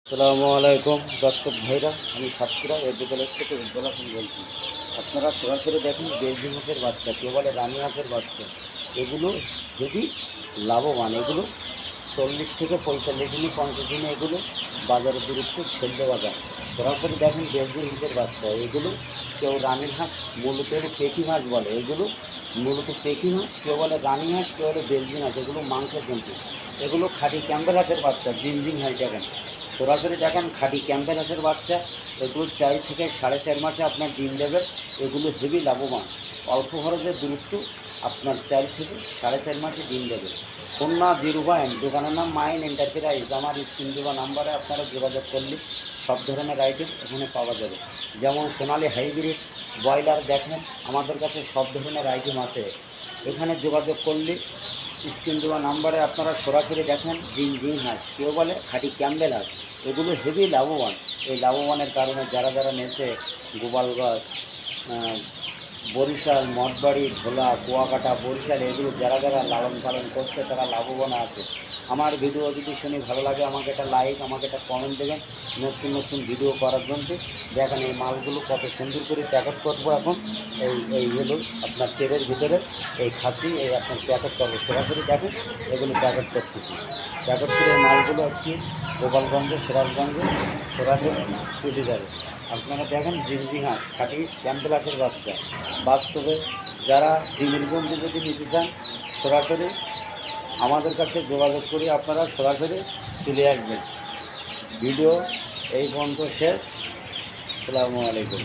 আসসালামু আলাইকুম দর্শক ভাইরা, আমি সাতক্ষীরা এগ্রিকালচার থেকে উজ্জ্বল হাসান বলছি। আপনারা সরাসরি দেখুন বেলজি হাঁসের বাচ্চা, কেউ বলে রানী হাঁসের বাচ্চা। এগুলো খুবই লাভবান। এগুলো 40 থেকে 45 দিনে 50 দিনে এগুলো বাজারে দূরত্ব সেলতে বাজার। সরাসরি দেখুন বেলজি হাঁসের বাচ্চা। এগুলো কেউ রানীর হাঁস, মূলত পেকি হাঁস বলে। এগুলো মূলত পেকি হাঁস, কেউ বলে রানী হাঁস, কেউ বলে বেলজি হাঁস। এগুলো মাংসের জন্তু। এগুলো খাঁটি ক্যাম্বেল হাঁসের বাচ্চা, জিনজিং হাঁস। দেখেন সরাসরি দেখেন খাঁটি ক্যাম্পেল হাঁসের বাচ্চা। এগুলো 4 থেকে 4.5 মাসে আপনার ডিম দেবে। এগুলো হেভি লাভবান। অল্প খরচের দূরত্ব আপনার 4 থেকে 4.5 মাসে ডিম দেবে। খুলনা জিরুবাইন, দোকানের নাম মাইন এন্টারপ্রাইজ। আমার স্ক্রিন দেওয়া নাম্বারে আপনারা যোগাযোগ করলে সব ধরনের আইটেম এখানে পাওয়া যাবে। যেমন সোনালি হাইব্রিড ব্রয়লার দেখেন, আমাদের কাছে সব ধরনের আইটেম আছে। এখানে যোগাযোগ করলে স্ক্রিন দেওয়া নাম্বারে আপনারা সরাসরি দেখেন জিন হাঁস, কেউ বলে খাঁটি ক্যাম্বেল হাঁস। এগুলো হেভি লাভবান। এই লাভবানের কারণে যারা যারা নেছে গোপালগঞ্জ, বরিশাল, মঠবাড়ি, ভোলা, কুয়াকাটা, বরিশাল, এগুলো যারা যারা লালন পালন করছে তারা লাভবান আছে। আমার ভিডিও যদি শুনে ভালো লাগে আমাকে একটা লাইক, আমাকে একটা কমেন্ট দেবেন নতুন নতুন ভিডিও করার জন্য। দেখেন এই মালগুলো কত সুন্দর করে প্যাকেট করবো এখন। এই হলো আপনার তেলের ভিতরে এই খাসি, এই আপনার প্যাকেট করবো। সরাসরি দেখেন এগুলো প্যাকেট করতেছি। প্যাকেট করে এই মালগুলো আজকে গোপালগঞ্জে, সিরাজগঞ্জে সরাসরি চলে যাবে। আপনারা দেখেন জিঞ্জি হাঁস, খাঁটি ক্যাম্পেল হাঁসের বাচ্চা। বাস্তবে যারা ডিমের জন্য যদি নিতে চান সরাসরি আমাদের কাছে যোগাযোগ করে আপনারা সরাসরি চলে আসবেন। ভিডিও এই পর্যন্ত শেষ। আসসালামু আলাইকুম।